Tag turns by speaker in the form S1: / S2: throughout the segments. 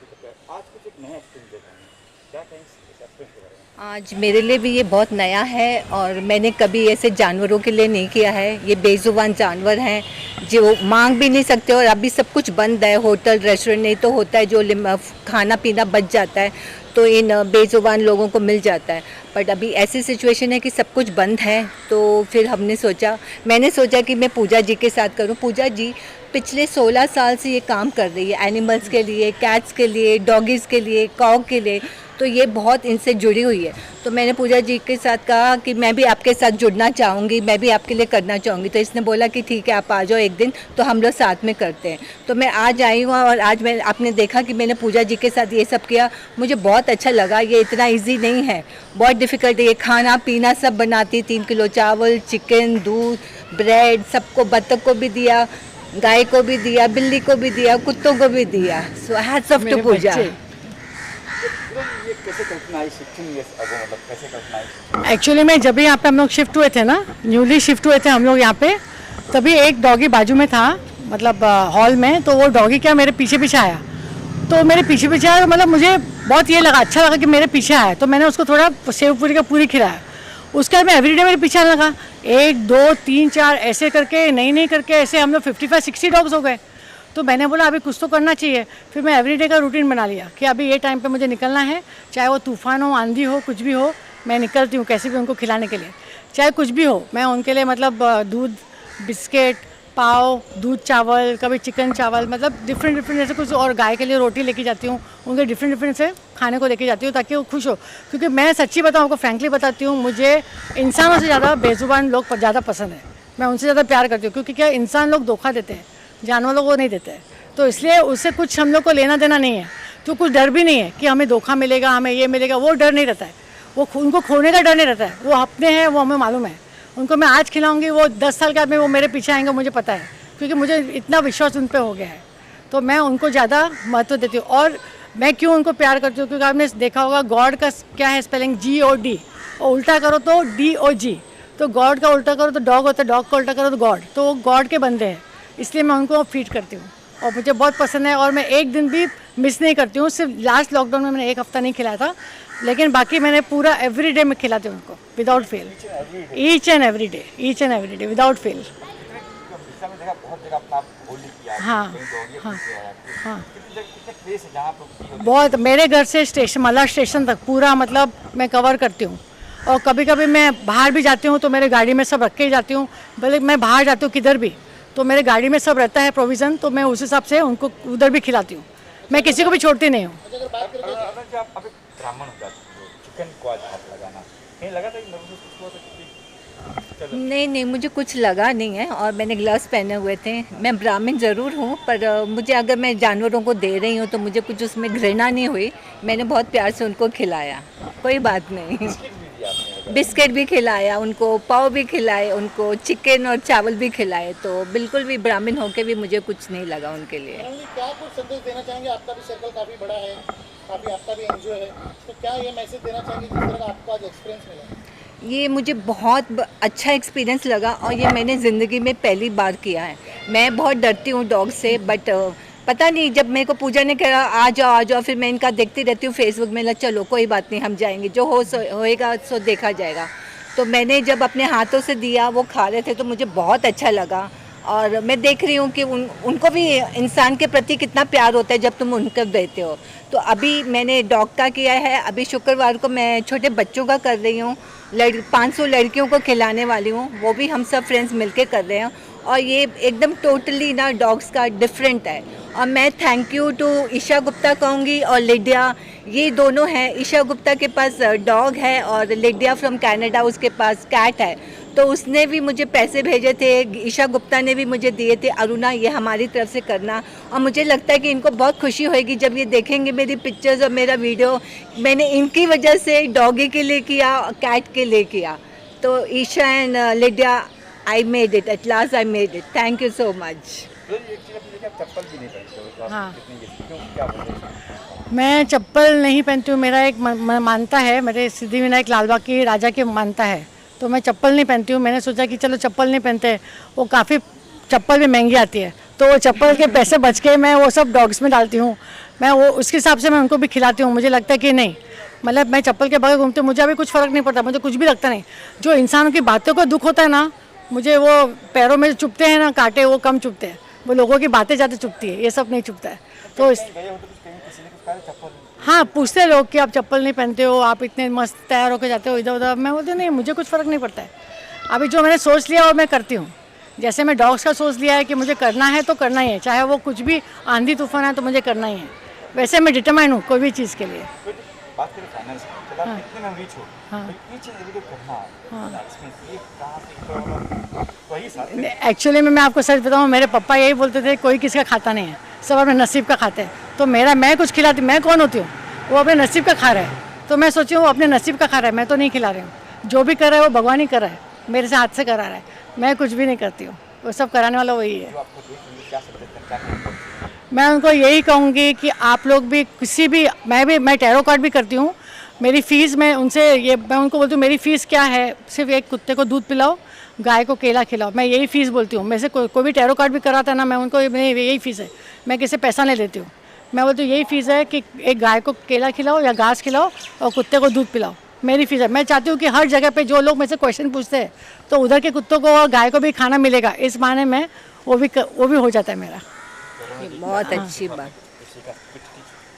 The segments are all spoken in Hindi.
S1: करता है, आज कुछ एक नया एक्सपीरियंस देखा है, क्या कहें इस एक्सपीरियंस के बारे में?
S2: आज मेरे लिए भी ये बहुत नया है और मैंने कभी ऐसे जानवरों के लिए नहीं किया है। ये बेजुबान जानवर हैं जो मांग भी नहीं सकते और अभी सब कुछ बंद है, होटल रेस्टोरेंट नहीं तो होता है जो खाना पीना बच जाता है तो इन बेजुबान लोगों को मिल जाता है। बट अभी ऐसी सिचुएशन है कि सब कुछ बंद है, तो फिर मैंने सोचा कि मैं पूजा जी के साथ करूं। पूजा जी पिछले 16 साल से ये काम कर रही है एनिमल्स के लिए, कैट्स के लिए, डॉगीज़ के लिए, कॉग के लिए, तो ये बहुत इनसे जुड़ी हुई है। तो मैंने पूजा जी के साथ कहा कि मैं भी आपके साथ जुड़ना चाहूँगी, मैं भी आपके लिए करना चाहूँगी। तो इसने बोला कि ठीक है आप आ जाओ एक दिन, तो हम लोग साथ में करते हैं। तो मैं आज आई हूँ और आज आपने देखा कि मैंने पूजा जी के साथ ये सब किया, मुझे बहुत अच्छा लगा। ये इतना ईजी नहीं है, बहुत डिफ़िकल्ट है। ये खाना पीना सब बनाती, 3 किलो चावल, चिकन, दूध, ब्रेड, सबको, बत्तख को भी दिया, गाय को भी दिया, बिल्ली को भी दिया, कुत्तों को भी दिया। सो हैट्स ऑफ टू पूजा।
S1: ये कैसे कल्पना आई 16 ईयर्स अगो, मतलब कैसे कल्पना आई?
S3: एक्चुअली में जब भी यहाँ पे हम लोग शिफ्ट हुए थे ना, न्यूली शिफ्ट हुए थे हम लोग यहाँ पे, तभी एक डॉगी बाजू में था, मतलब हॉल में। तो वो डॉगी क्या मेरे पीछे पीछे आया, तो मेरे पीछे पीछे आया, मतलब मुझे बहुत ये लगा, अच्छा लगा कि मेरे पीछे आया। तो मैंने उसको थोड़ा सेव पूरी का पूरी खिलाया। उसके बाद मैं एवरीडे मेरे पीछे आने लगा, 1 2 3 4 ऐसे करके, नहीं करके ऐसे हम लोग 55-60 डॉग्स हो गए। तो मैंने बोला अभी कुछ तो करना चाहिए। फिर मैं एवरीडे का रूटीन बना लिया कि अभी ये टाइम पे मुझे निकलना है, चाहे वो तूफ़ान हो, आंधी हो, कुछ भी हो, मैं निकलती हूँ कैसे भी उनको खिलाने के लिए, चाहे कुछ भी हो। मैं उनके लिए मतलब दूध, बिस्किट, पाव, दूध चावल, कभी चिकन चावल, मतलब डिफरेंट ऐसे कुछ, और गाय के लिए रोटी लेके जाती हूँ, उनके डिफरेंट से खाने को लेके जाती हूँ ताकि वो खुश हो। क्योंकि मैं सच्ची बताऊँ, आपको फ्रैंकली बताती हूँ, मुझे इंसानों से ज़्यादा बेजुबान लोग ज़्यादा पसंद है। मैं उनसे ज़्यादा प्यार करती हूँ, क्योंकि क्या, इंसान लोग धोखा देते हैं, जानवरों को नहीं देते हैं। तो इसलिए उससे कुछ हम लोग को लेना देना नहीं है, तो कुछ डर भी नहीं है कि हमें धोखा मिलेगा, हमें ये मिलेगा, वो डर नहीं रहता है। वो उनको खोने का डर नहीं रहता है, वो अपने हैं, वो हमें मालूम है। उनको मैं आज खिलाऊंगी, वो 10 साल के बाद में वो मेरे पीछे आएंगे, मुझे पता है, क्योंकि मुझे इतना विश्वास उन पर हो गया है। तो मैं उनको ज़्यादा महत्व देती हूँ। और मैं क्यों उनको प्यार करती हूँ, क्योंकि आपने देखा होगा गॉड का क्या है स्पेलिंग, GOD, और उल्टा करो तो DOG। तो गॉड का उल्टा करो तो डॉग होता है, डॉग का उल्टा करो तो गॉड। तो वो गॉड के बंदे हैं, इसलिए मैं उनको फीड करती हूँ और मुझे बहुत पसंद है। और मैं एक दिन भी मिस नहीं करती हूँ। सिर्फ लास्ट लॉकडाउन में मैंने 1 हफ्ता नहीं खिलाया था, लेकिन बाकी मैंने पूरा एवरीडे में खिलाती हूँ उनको without fail, each and every day without fail.
S1: Orissa में देखा बहुत जगह अपना होली किया,
S3: हाँ,
S1: कहीं डॉगी
S3: हाँ,
S1: पीछे आया,
S3: हाँ।
S1: कितने प्लेस है जहाँ पर
S3: बहुत, मेरे घर से स्टेशन, मला स्टेशन तक पूरा मतलब मैं कवर करती हूँ। और कभी कभी मैं बाहर भी जाती हूँ तो मेरे गाड़ी में सब रख के ही जाती हूँ। भले मैं बाहर जाती हूँ किधर भी, तो मेरे गाड़ी में सब रहता है प्रोविज़न, तो मैं उस हिसाब से उनको उधर भी खिलाती हूँ। मैं किसी को भी छोड़ती नहीं हूँ।
S1: आप एक ब्राह्मण हो जाते हो, चिकन को आज हाथ लगाना कहीं लगा था कि नर्वस कुछ हुआ था कि
S2: नहीं, मुझे कुछ लगा नहीं है और मैंने ग्लव्स पहने हुए थे। मैं ब्राह्मण ज़रूर हूँ, पर मुझे, अगर मैं जानवरों को दे रही हूँ तो मुझे कुछ उसमें घृणा नहीं हुई। मैंने बहुत प्यार से उनको खिलाया, कोई बात नहीं। बिस्किट भी खिलाया उनको, पाव भी खिलाए उनको, चिकन और चावल भी खिलाए। तो बिल्कुल भी ब्राह्मण होके भी मुझे कुछ नहीं लगा उनके लिए।
S4: क्या कुछ संदेश देना चाहेंगे? आपका भी सर्कल काफ़ी बड़ा है, काफ़ी आपका भी एनजीओ है, तो क्या ये मैसेज देना चाहेंगे जिस तरह का आपको आज एक्सपीरियंस मिला?
S2: ये मुझे बहुत अच्छा एक्सपीरियंस लगा और ये मैंने ज़िंदगी में पहली बार किया है। मैं बहुत डरती हूँ डॉग से, बट पता नहीं, जब मेरे को पूजा ने कहा आ जाओ, फिर मैं इनका देखती रहती हूँ फेसबुक में, लगा चलो कोई बात नहीं, हम जाएंगे, जो होएगा सो देखा जाएगा। तो मैंने जब अपने हाथों से दिया, वो खा रहे थे, तो मुझे बहुत अच्छा लगा। और मैं देख रही हूँ कि उनको भी इंसान के प्रति कितना प्यार होता है जब तुम उनको देते हो। तो अभी मैंने डॉग का किया है, अभी शुक्रवार को मैं छोटे बच्चों का कर रही हूँ, 500 लड़कियों को खिलाने वाली हूँ, वो भी हम सब फ्रेंड्स मिलके कर रहे हैं। और ये एकदम टोटली ना डॉग्स का डिफरेंट है। और मैं thank you to Isha Gupta कहूँगी और लिडिया, ये दोनों हैं। ईशा गुप्ता के पास डॉग है और लिडिया फ्रॉम कनाडा, उसके पास कैट है। तो उसने भी मुझे पैसे भेजे थे, ईशा गुप्ता ने भी मुझे दिए थे, अरुणा ये हमारी तरफ से करना। और मुझे लगता है कि इनको बहुत खुशी होगी जब ये देखेंगे मेरी पिक्चर्स और मेरा वीडियो। मैंने इनकी वजह से डॉगी के लिए किया, कैट के लिए किया। तो Isha and Lydia, I made it, at last I made it, thank you so much.
S1: चप्पल भी नहीं पहनते हो, तो आप
S3: हाँ।
S1: कितनी क्यों, क्या बोलते हैं?
S3: मैं चप्पल नहीं पहनती हूँ। मेरा एक मानता है, मेरे सिद्धिविनायक लालबाग की राजा की मानता है, तो मैं चप्पल नहीं पहनती हूँ। मैंने सोचा कि चलो चप्पल नहीं पहनते, वो काफ़ी चप्पल भी महंगी आती है, तो वो चप्पल के पैसे बच के मैं वो सब डॉग्स में डालती हूँ। मैं वो उसके हिसाब से मैं उनको भी खिलाती हूँ। मुझे लगता है कि नहीं, मतलब मैं चप्पल के बगैर घूमती हूँ, मुझे अभी कुछ फ़र्क नहीं पड़ता, मुझे कुछ भी लगता नहीं। जो इंसानों की बातों का दुख होता है ना, मुझे वो पैरों में चुभते हैं ना कांटे, वो कम चुभते हैं। वो लोगों की बातें ज़्यादा चुभती है, ये सब नहीं चुभता है। तो इस
S1: गए हो तो कुछ कहीं किसी ने कुछ कहा चप्पल
S3: हाँ, पूछते हैं लोग कि आप चप्पल नहीं पहनते हो, आप इतने मस्त तैयार होकर जाते हो इधर उधर। मैं बोलती हूँ नहीं, मुझे कुछ फ़र्क नहीं पड़ता है। अभी जो मैंने सोच लिया वो मैं करती हूँ। जैसे मैं डॉग्स का सोच लिया है कि मुझे करना है तो करना ही है, चाहे वो कुछ भी आंधी तूफान है तो मुझे करना ही है। वैसे मैं डिटरमाइन हूँ कोई भी चीज़ के लिए।
S1: कोई बात करें फाइनेंस की, चलो आप कितने में रीच हो,
S3: हाँ।
S1: ये चीज़ मुझे करना है, एक्सपेंस ये कहाँ से वही साथ
S3: एक्चुअली मैं आपको सच बताऊँ, मेरे पापा यही बोलते थे कोई किसी का खाता नहीं है, सब अपने नसीब का खाते हैं। तो मैं कुछ खिलाती, मैं कौन होती हूँ? वो अपने नसीब का खा रहा है, तो मैं सोची हूँ वो अपने नसीब का खा रहा है, मैं तो नहीं खिला रही हूँ। जो भी कर रहा है वो भगवान ही कर रहा है, मेरे से हाथ से करा रहा है, मैं कुछ भी नहीं करती हूँ। वो सब कराने वाला वही है।
S1: जो आपको देख रही क्या सब्जेक्ट है, क्या कहना
S3: मैं उनको यही कहूँगी कि आप लोग भी किसी भी, मैं टैरो कार्ड भी करती हूँ। मेरी फ़ीस मैं उनको बोलती हूँ मेरी फ़ीस क्या है, सिर्फ एक कुत्ते को दूध पिलाओ, गाय को केला खिलाओ, मैं यही फ़ीस बोलती हूँ। मैं से कोई भी टैरो कार्ड भी कराता है ना, मैं उनको यही फ़ीस है, मैं किसी पैसा नहीं लेती हूँ। मैं बोलती हूँ यही फ़ीस है कि एक गाय को केला खिलाओ या घास खिलाओ और कुत्ते को दूध पिलाओ, मेरी फ़ीस है। मैं चाहती हूँ कि हर जगह पे जो लोग मेरे से क्वेश्चन पूछते हैं तो उधर के कुत्तों को और गाय को भी खाना मिलेगा, इस बहाने में वो भी हो जाता है मेरा।
S2: ये बहुत अच्छी बात।
S1: किसी का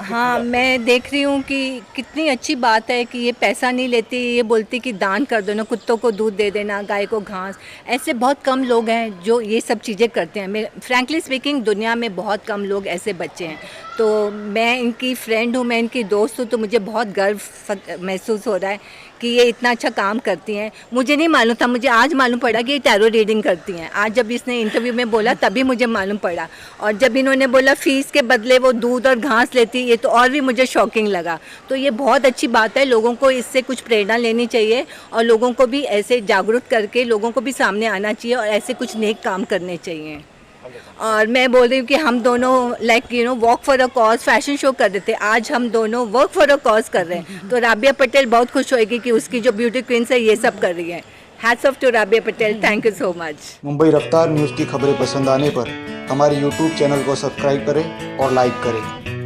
S2: हाँ, मैं देख रही हूँ कि कितनी अच्छी बात है कि ये पैसा नहीं लेती, ये बोलती कि दान कर दो ना, कुत्तों को दूध दे देना, गाय को घास। ऐसे बहुत कम लोग हैं जो ये सब चीज़ें करते हैं। मैं फ्रैंकली स्पीकिंग दुनिया में बहुत कम लोग ऐसे बच्चे हैं। तो मैं इनकी फ्रेंड हूँ, मैं इनकी दोस्त हूँ, तो मुझे बहुत गर्व महसूस हो रहा है कि ये इतना अच्छा काम करती हैं। मुझे नहीं मालूम था, मुझे आज मालूम पड़ा कि ये टैरो रीडिंग करती हैं। आज जब इसने इंटरव्यू में बोला तभी मुझे मालूम पड़ा, और जब इन्होंने बोला फ़ीस के बदले वो दूध और घास लेती, ये तो और भी मुझे शॉकिंग लगा। तो ये बहुत अच्छी बात है, लोगों को इससे कुछ प्रेरणा लेनी चाहिए और लोगों को भी ऐसे जागरूक करके लोगों को भी सामने आना चाहिए और ऐसे कुछ नेक काम करने चाहिए। और मैं बोल रही हूँ कि हम दोनों walk for a cause fashion show कर रहे थे, आज हम दोनों वर्क फॉर अ कॉज कर रहे हैं। तो राबिया पटेल बहुत खुश होएगी कि उसकी जो ब्यूटी क्वींस है ये सब कर रही है। Hats off to Rabia Patel, thank you so much.
S5: Mumbai Raftaar news की खबरें पसंद आने पर हमारे YouTube चैनल को सब्सक्राइब करें और लाइक करें।